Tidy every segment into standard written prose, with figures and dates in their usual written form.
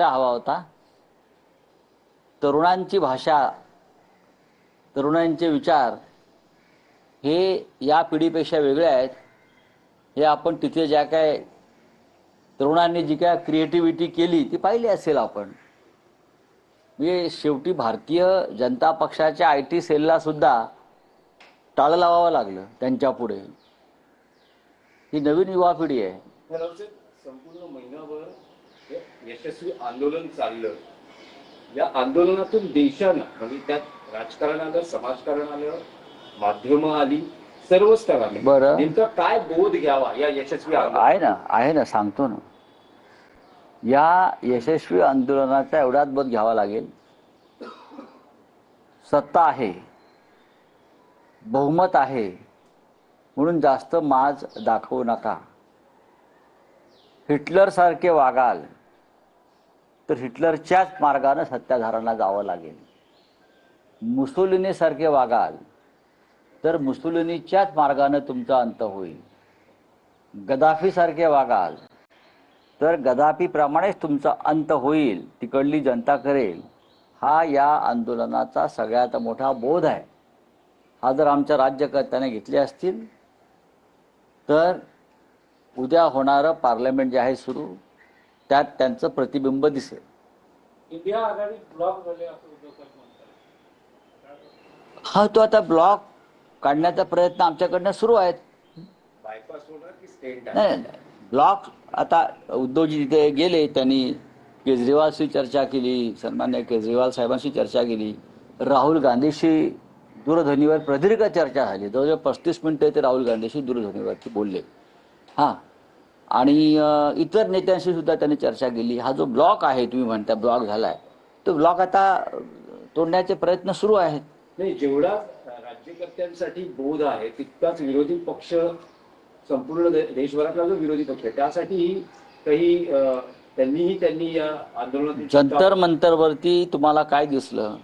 हवा होता. तरुणांची भाषा, तरुणांचे विचार हे या पिढीपेक्षा वेगळे आहेत. हे आपण तिथे ज्या काय तरुणांनी जी काय क्रिएटिव्हिटी केली ती पाहिली असेल आपण. म्हणजे शेवटी भारतीय जनता पक्षाच्या IT सेलला सुद्धा टाळं लावावं लागलं त्यांच्या पुढे. ही नवीन युवा पिढी आहे. संपूर्ण महिनाभर यशस्वी आंदोलन चाललं. या आंदोलनातून देशानं म्हणजे त्यात राजकारण आलं, समाजकारण आलं, माध्यमं आली, सर्व स्तरांनी बरं नेमका काय बोध घ्यावा या यशस्वी आहे ना सांगतो ना. या यशस्वी आंदोलनाचा एवढाच बोध घ्यावा लागेल. सत्ता आहे, बहुमत आहे म्हणून जास्त माज दाखवू नका. हिटलर सारखे वागाल तर हिटलरच्याच मार्गाने सत्ताधाऱ्यांना जावं लागेल. मुसोलिनी सारखे वागाल तर मुसोलिनीच्याच मार्गाने तुमचा अंत होईल. गदाफी सारखे वागाल तर गदाफीप्रमाणेच तुमचा अंत होईल. तिकडली जनता करेल. हा या आंदोलनाचा सगळ्यात मोठा बोध आहे. हा जर आमच्या राज्यकर्त्याने घेतले असतील तर उद्या होणारं पार्लमेंट जे आहे सुरू त्यात त्यांचं प्रतिबिंब दिसेल. इंडिया आघाडी ब्लॉक झाले असं उद्धव साहेब म्हणतात. हा तो आता ब्लॉक काढण्याचा प्रयत्न आमच्याकडनं सुरू आहेत. बायपास होणार की स्टेट नाही ब्लॉक आता उद्धवजी तिथे गेले, त्यांनी केजरीवालशी चर्चा केली, सन्मान्य केजरीवाल साहेबांशी चर्चा केली, राहुल गांधीशी दूरध्वनीवर प्रदीर्घ चर्चा झाली. जवळजवळ 35 मिनिटं ते राहुल गांधीशी दूरध्वनीवरती बोलले. हां आणि इतर नेत्यांशी सुद्धा त्यांनी चर्चा केली. हा जो ब्लॉक आहे तुम्ही म्हणता ब्लॉक झालाय तो ब्लॉक आता तोडण्याचे प्रयत्न सुरू आहेत. नाही, जेवढा राज्यकर्त्यांसाठी बोध आहे तितकाच विरोधी पक्ष, संपूर्ण देशभरातला जो विरोधी पक्ष आहे त्यासाठी काही त्यांनी या आंदोलनात जंतर मंतरवरती तुम्हाला काय दिसलं?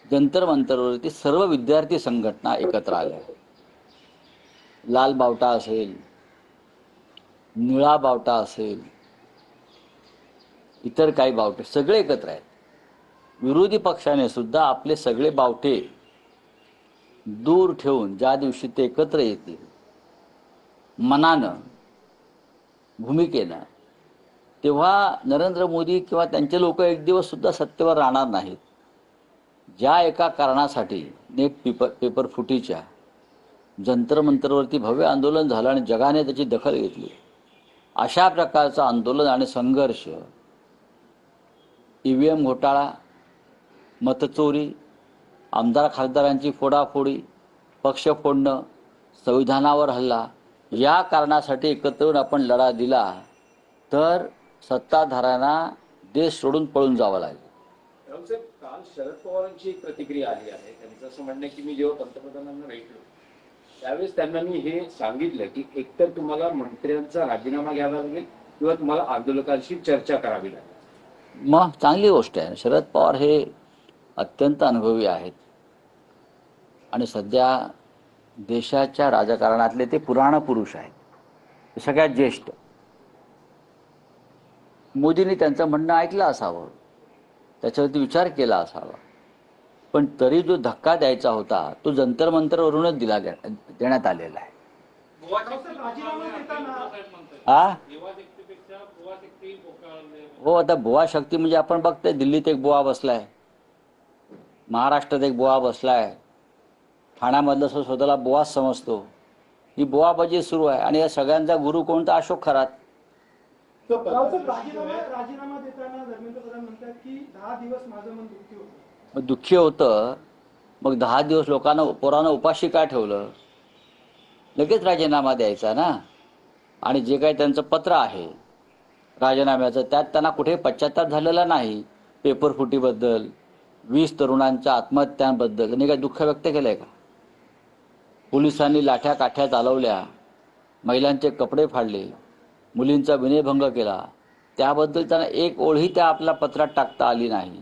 जंतर मंतरवरती सर्व विद्यार्थी संघटना एकत्र आल्या. लाल बावटा असेल, निळा बावटा असेल, इतर काही बावटे सगळे एकत्र आहेत. विरोधी पक्षाने सुद्धा आपले सगळे बावटे दूर ठेवून ज्या दिवशी ते एकत्र येतील मनानं, भूमिकेनं, तेव्हा नरेंद्र मोदी किंवा त्यांचे लोक एक दिवस सुद्धा सत्तेवर राहणार नाहीत. ज्या एका कारणासाठी नेट पेपर फुटीच्या जंतर मंतरवरती भव्य आंदोलन झालं आणि जगाने त्याची दखल घेतली, अशा प्रकारचं आंदोलन आणि संघर्ष, EVM घोटाळा, मतचोरी, आमदार खासदारांची फोडाफोडी, पक्ष फोडणं, संविधानावर हल्ला, या कारणासाठी एकत्र येऊन आपण लढा दिला तर सत्ताधाऱ्यांना देश सोडून पळून जावं लागेल. काल शरद पवारांची एक प्रतिक्रिया आली आहे. त्यांचं असं म्हणणं की मी जेव्हा पंतप्रधानांना भेटलो त्यावेळेस त्यांना मी हे सांगितलं की एकतर तुम्हाला मंत्र्यांचा राजीनामा घ्यावा लागेल किंवा तुम्हाला आंदोलकांशी चर्चा करावी लागेल. मग चांगली गोष्ट आहे. शरद पवार हे अत्यंत अनुभवी आहेत आणि सध्या देशाच्या राजकारणातले ते पुराण पुरुष आहेत, सगळ्यात ज्येष्ठ. मोदींनी त्यांचं म्हणणं ऐकलं असावं, त्याच्यावरती विचार केला असावा. पण तरी जो धक्का द्यायचा होता तो जंतर मंतरवरूनच देण्यात आलेला आहे. हो, आता बुवा शक्ती म्हणजे आपण बघतोय दिल्लीत एक बुवा बसलाय, महाराष्ट्रात एक बुवा बसलाय, ठाण्यामधलं स्वतःला बुवाच समजतो. ही बुवाबाजी सुरू आहे आणि या सगळ्यांचा गुरु कोणता? अशोक खरात. राजीनामा देताना धर्मेंद्र प्रधान म्हणतात की 10 दिवस माझं मन दुःखी होतं. दुःखी होतं, मग 10 दिवस लोकांना पोरांना उपाशी काय ठेवलं? लगेच राजीनामा द्यायचा ना. आणि जे काही त्यांचं पत्र आहे राजीनाम्याचं त्यात त्यांना कुठे पश्चाताप झालेला नाही. पेपर फुटीबद्दल, 20 तरुणांच्या आत्महत्यांबद्दल त्यांनी काही दुःख व्यक्त केलंय का? पोलिसांनी लाठ्या काठ्या चालवल्या, महिलांचे कपडे फाडले, मुलींचा विनयभंग केला, त्याबद्दल त्यांना एक ओळही त्या आपल्या पत्रात टाकता आली नाही.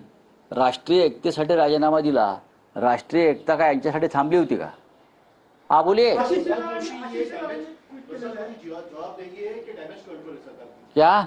राष्ट्रीय एकतेसाठी राजीनामा दिला. राष्ट्रीय एकता काय यांच्यासाठी थांबली होती का? हा बोलिए क्या?